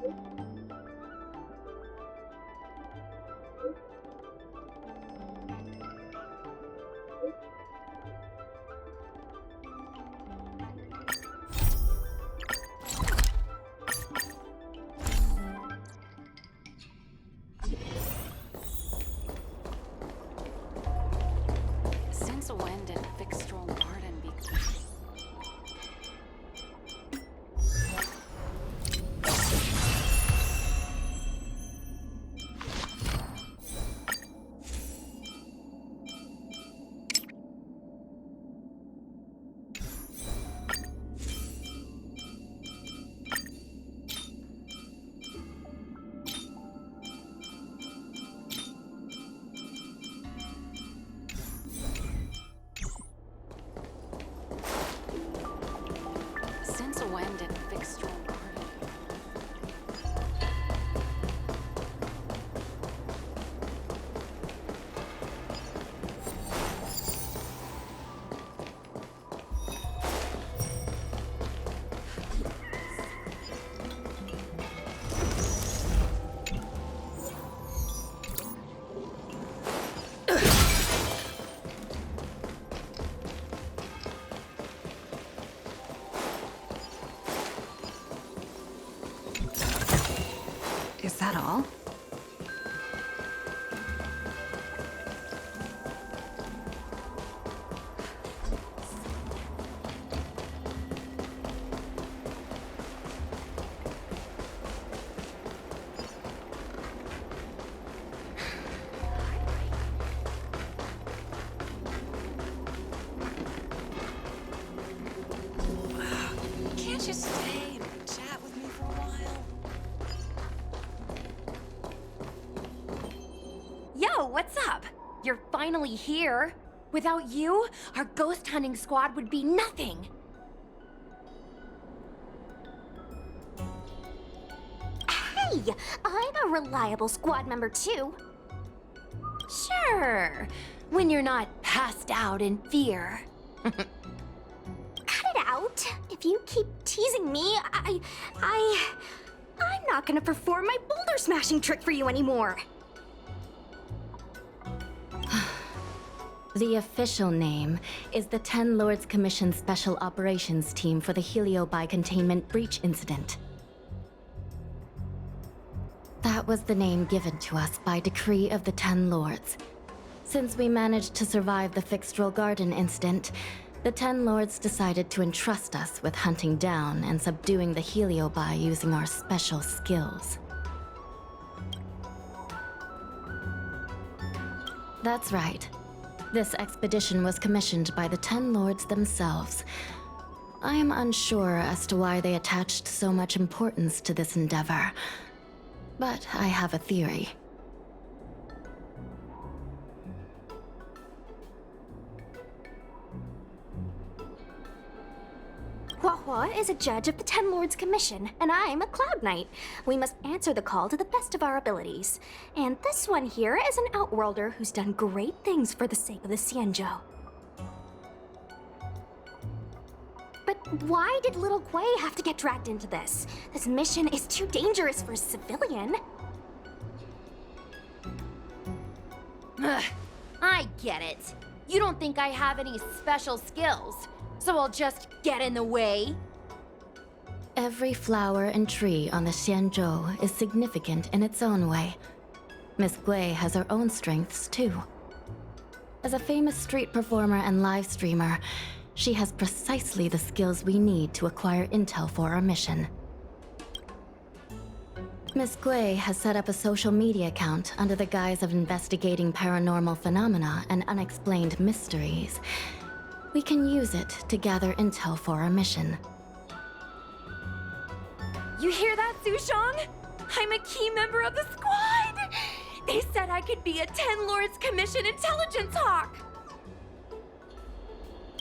Since when did Fixstral Garden become? Since when did Fixstral Garden? Is that all? Can't you stay and chat with me for a while? Yo, what's up? You're finally here. Without you, our ghost hunting squad would be nothing. Hey, I'm a reliable squad member too. Sure, when you're not passed out in fear. Cut it out. If you keep teasing me, I'm not gonna perform my boulder smashing trick for you anymore. The official name is the Ten Lords Commission Special Operations Team for the Heliobi Containment Breach Incident. That was the name given to us by decree of the Ten Lords. Since we managed to survive the Fixstral Garden incident, the Ten Lords decided to entrust us with hunting down and subduing the Heliobi using our special skills. That's right. This expedition was commissioned by the Ten Lords themselves. I am unsure as to why they attached so much importance to this endeavor, but I have a theory. Huahua is a judge of the Ten Lords Commission, and I'm a Cloud Knight. We must answer the call to the best of our abilities. And this one here is an Outworlder who's done great things for the sake of the Xianzhou. But why did little Kuei have to get dragged into this? This mission is too dangerous for a civilian. Ugh, I get it. You don't think I have any special skills, so I'll just get in the way? Every flower and tree on the Xianzhou is significant in its own way. Miss Gui has her own strengths, too. As a famous street performer and live streamer, she has precisely the skills we need to acquire intel for our mission. Miss Gui has set up a social media account under the guise of investigating paranormal phenomena and unexplained mysteries. We can use it to gather intel for our mission. You hear that, Sushong? I'm a key member of the squad! They said I could be a Ten Lords Commission intelligence hawk!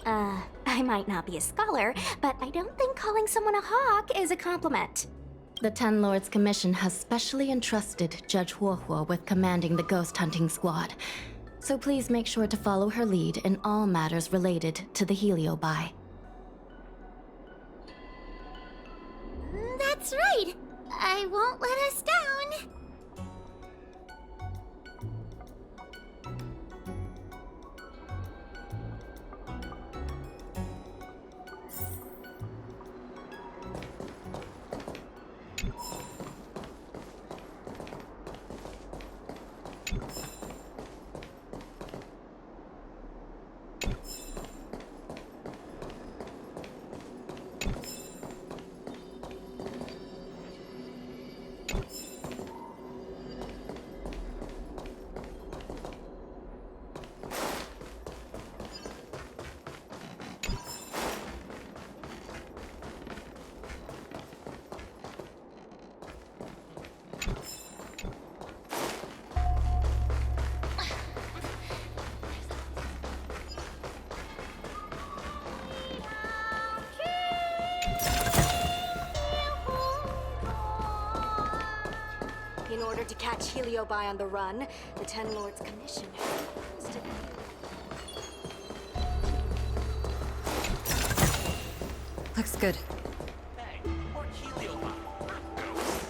I might not be a scholar, but I don't think calling someone a hawk is a compliment. The Ten Lords Commission has specially entrusted Judge Huohuo with commanding the ghost hunting squad, so please make sure to follow her lead in all matters related to the Heliobi. That's right! I won't let us down. In order to catch Heliobi on the run, the Ten Lords Commission has proposed it. Looks good. Hey, or Heliobot, or Ghost.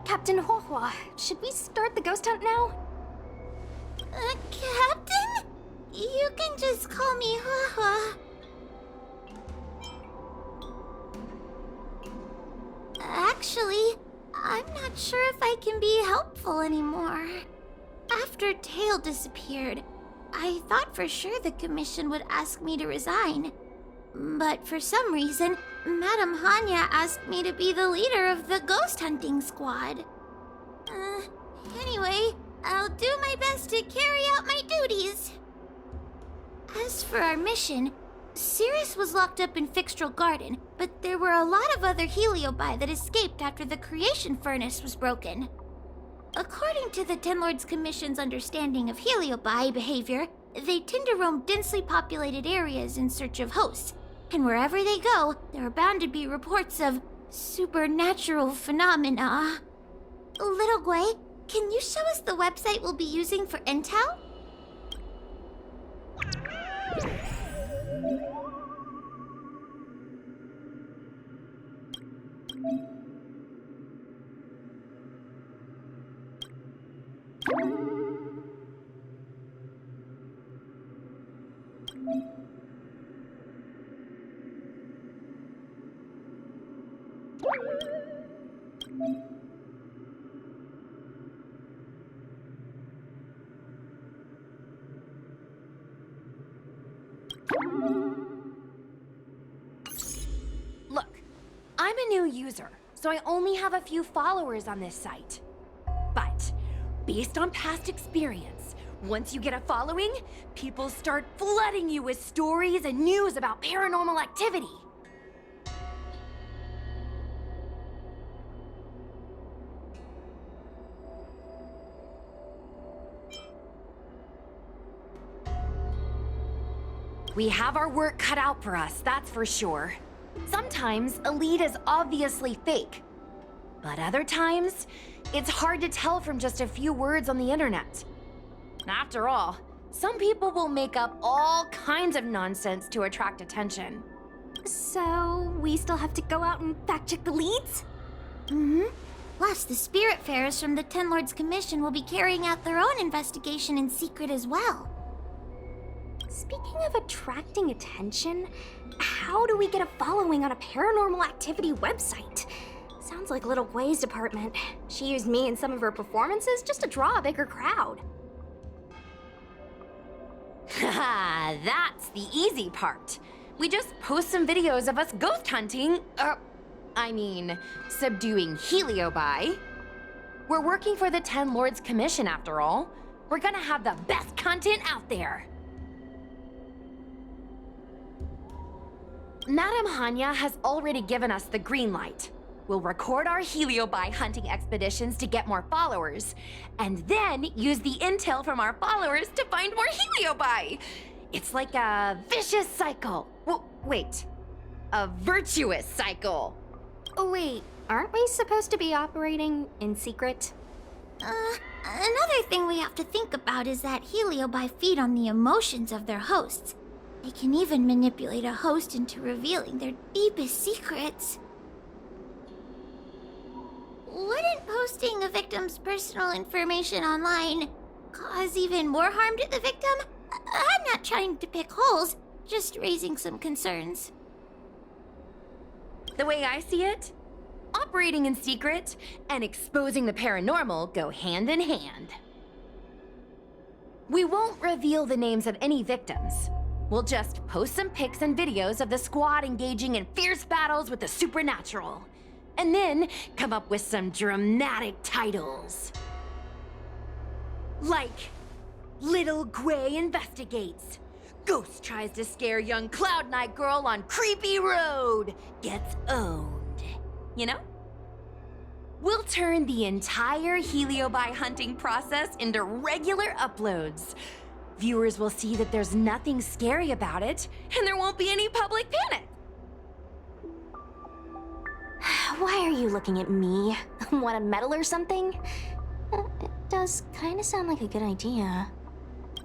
Captain Huohua, should we start the ghost hunt now? Captain? You can just call me Haha. Actually, I'm not sure if I can be helpful anymore. After Tail disappeared, I thought for sure the commission would ask me to resign. But for some reason, Madame Hanya asked me to be the leader of the ghost hunting squad. Anyway, I'll do my best to carry out my duties. As for our mission, Sirius was locked up in Fixtral Garden, but there were a lot of other Heliobi that escaped after the creation furnace was broken. According to the Ten Lords Commission's understanding of Heliobi behavior, they tend to roam densely populated areas in search of hosts, and wherever they go, there are bound to be reports of supernatural phenomena. Little Gwei, can you show us the website we'll be using for intel? Look, I'm a new user, so I only have a few followers on this site. But, based on past experience, once you get a following, people start flooding you with stories and news about paranormal activity. We have our work cut out for us, that's for sure. Sometimes a lead is obviously fake. But other times, it's hard to tell from just a few words on the internet. After all, some people will make up all kinds of nonsense to attract attention. So, we still have to go out and fact-check the leads? Mm-hmm. Plus, the Spiritfarers from the Ten Lords Commission will be carrying out their own investigation in secret as well. Speaking of attracting attention, how do we get a following on a paranormal activity website? Sounds like Little Gwei's department. She used me in some of her performances just to draw a bigger crowd. Haha, that's the easy part. We just post some videos of us ghost hunting, subduing heliobi. We're working for the Ten Lords Commission after all. We're gonna have the best content out there. Madame Hanya has already given us the green light. We'll record our heliobi hunting expeditions to get more followers, and then use the intel from our followers to find more heliobi. It's like a vicious cycle. Wait, a virtuous cycle. Oh wait, aren't we supposed to be operating in secret? Another thing we have to think about is that heliobi feed on the emotions of their hosts. They can even manipulate a host into revealing their deepest secrets. Wouldn't posting a victim's personal information online cause even more harm to the victim? I'm not trying to pick holes, just raising some concerns. The way I see it, operating in secret and exposing the paranormal go hand in hand. We won't reveal the names of any victims. We'll just post some pics and videos of the squad engaging in fierce battles with the supernatural. And then come up with some dramatic titles. Like, Little Gwei investigates. Ghost tries to scare young Cloud Knight girl on creepy road. Gets owned. You know? We'll turn the entire heliobi hunting process into regular uploads. Viewers will see that there's nothing scary about it, and there won't be any public panic. Why are you looking at me? Want a medal or something? It does kind of sound like a good idea.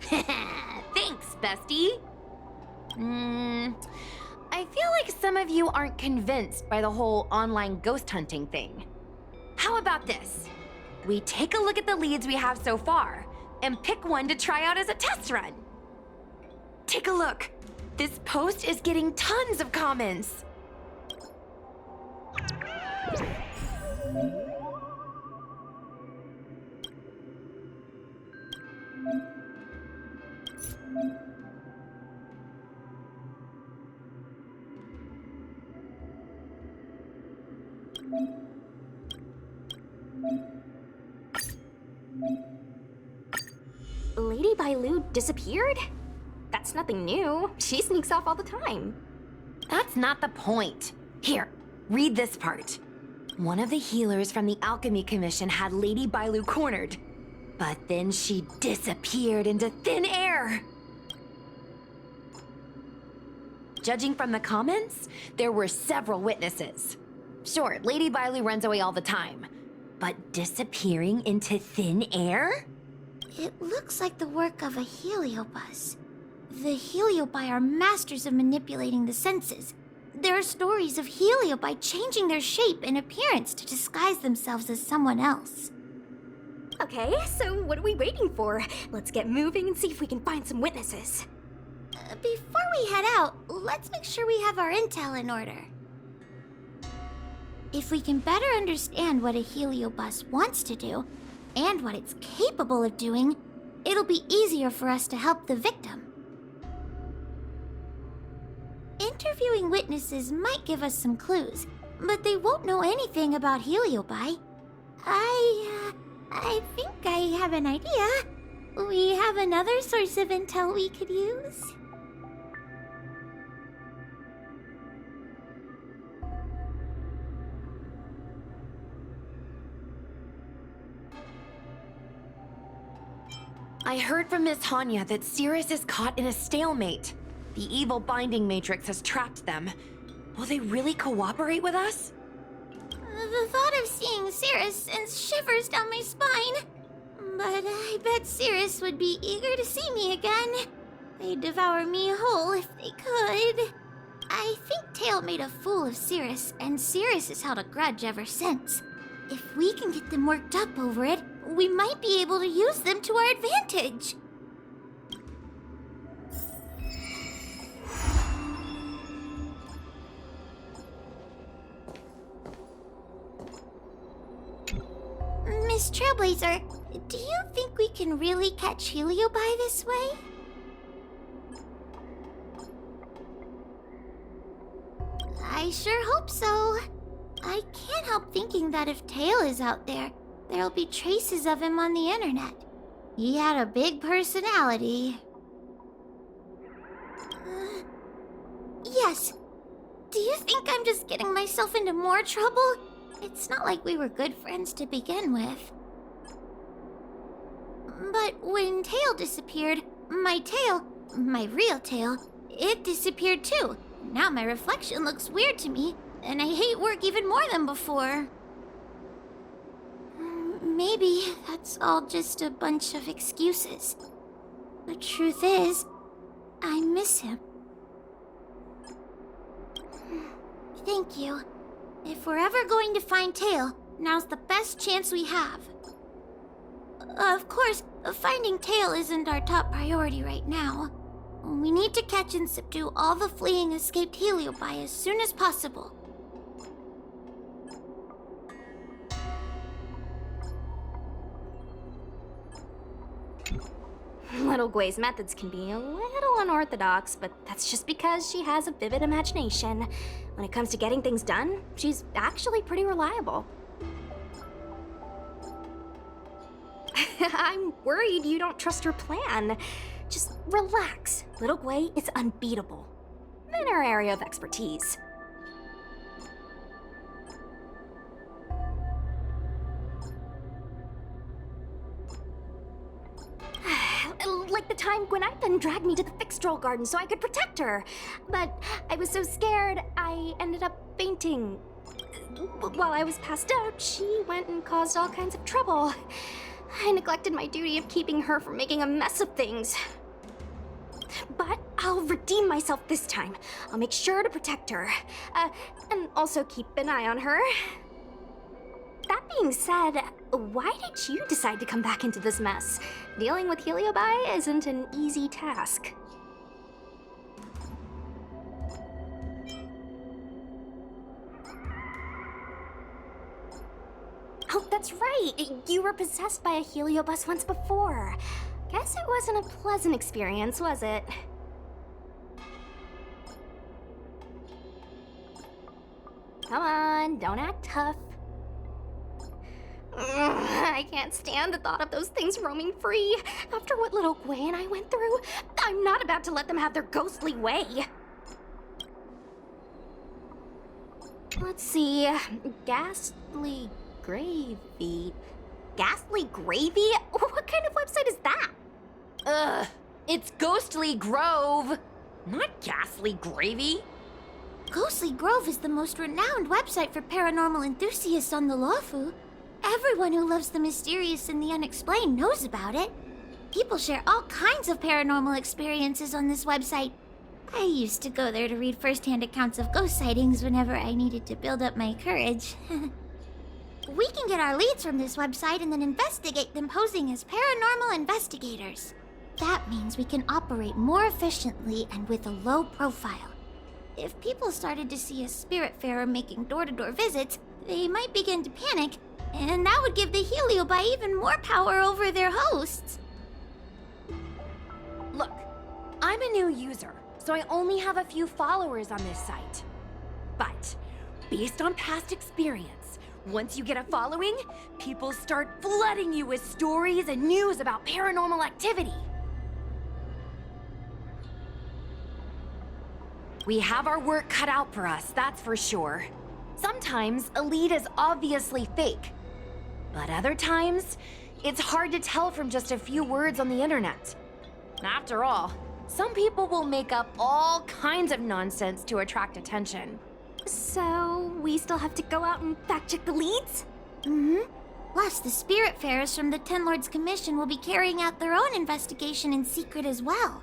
Thanks, bestie. I feel like some of you aren't convinced by the whole online ghost hunting thing. How about this? We take a look at the leads we have so far, and pick one to try out as a test run. Take a look. This post is getting tons of comments. Lady Bailu disappeared? That's nothing new. She sneaks off all the time. That's not the point. Here, read this part. One of the healers from the Alchemy Commission had Lady Bailu cornered, but then she disappeared into thin air. Judging from the comments, there were several witnesses. Sure, Lady Bailu runs away all the time, but disappearing into thin air? It looks like the work of a heliobus. The heliobi are masters of manipulating the senses. There are stories of heliobi changing their shape and appearance to disguise themselves as someone else. Okay, so what are we waiting for? Let's get moving and see if we can find some witnesses. Before we head out, let's make sure we have our intel in order. If we can better understand what a heliobus wants to do, and what it's capable of doing, it'll be easier for us to help the victim. Interviewing witnesses might give us some clues, but they won't know anything about heliobi. I think I have an idea. We have another source of intel we could use. I heard from Miss Hanya that Cirrus is caught in a stalemate. The evil binding matrix has trapped them. Will they really cooperate with us? The thought of seeing Cirrus sends shivers down my spine. But I bet Cirrus would be eager to see me again. They'd devour me whole if they could. I think Tail made a fool of Cirrus, and Cirrus has held a grudge ever since. If we can get them worked up over it, we might be able to use them to our advantage. Miss Trailblazer, do you think we can really catch heliobi this way? I sure hope so. I can't help thinking that if Tail is out there, there'll be traces of him on the internet. He had a big personality. Yes. Do you think I'm just getting myself into more trouble? It's not like we were good friends to begin with. But when Tail disappeared, my real tail, it disappeared too. Now my reflection looks weird to me, and I hate work even more than before. Maybe that's all just a bunch of excuses. The truth is, I miss him. Thank you. If we're ever going to find Tail, now's the best chance we have. Of course, finding Tail isn't our top priority right now. We need to catch and subdue all the fleeing escaped heliobi as soon as possible. Little Gui's methods can be a little unorthodox, but that's just because she has a vivid imagination. When it comes to getting things done, she's actually pretty reliable. I'm worried you don't trust her plan. Just relax. Little Gui is unbeatable in her area of expertise. Like the time Gwenithan dragged me to the Fixtrol Garden so I could protect her. But I was so scared, I ended up fainting. While I was passed out, she went and caused all kinds of trouble. I neglected my duty of keeping her from making a mess of things. But I'll redeem myself this time. I'll make sure to protect her. And also keep an eye on her. That being said, why did you decide to come back into this mess? Dealing with heliobi isn't an easy task. Oh, that's right! You were possessed by a heliobus once before. Guess it wasn't a pleasant experience, was it? Come on, don't act tough. I can't stand the thought of those things roaming free. After what little Gui and I went through, I'm not about to let them have their ghostly way. Let's see. Ghastly Gravy. Ghastly Gravy? What kind of website is that? Ugh, it's Ghostly Grove, not Ghastly Gravy. Ghostly Grove is the most renowned website for paranormal enthusiasts on the Lawfu. Everyone who loves the mysterious and the unexplained knows about it. People share all kinds of paranormal experiences on this website. I used to go there to read first-hand accounts of ghost sightings whenever I needed to build up my courage. We can get our leads from this website and then investigate them posing as paranormal investigators. That means we can operate more efficiently and with a low profile. If people started to see a spiritfarer making door-to-door visits, they might begin to panic, and that would give the Heliobi even more power over their hosts. Look, I'm a new user, so I only have a few followers on this site. But, based on past experience, once you get a following, people start flooding you with stories and news about paranormal activity. We have our work cut out for us, that's for sure. Sometimes a lead is obviously fake. But other times, it's hard to tell from just a few words on the internet. After all, some people will make up all kinds of nonsense to attract attention. So, we still have to go out and fact-check the leads? Mm-hmm. Plus, the Spiritfarers from the Ten Lords Commission will be carrying out their own investigation in secret as well.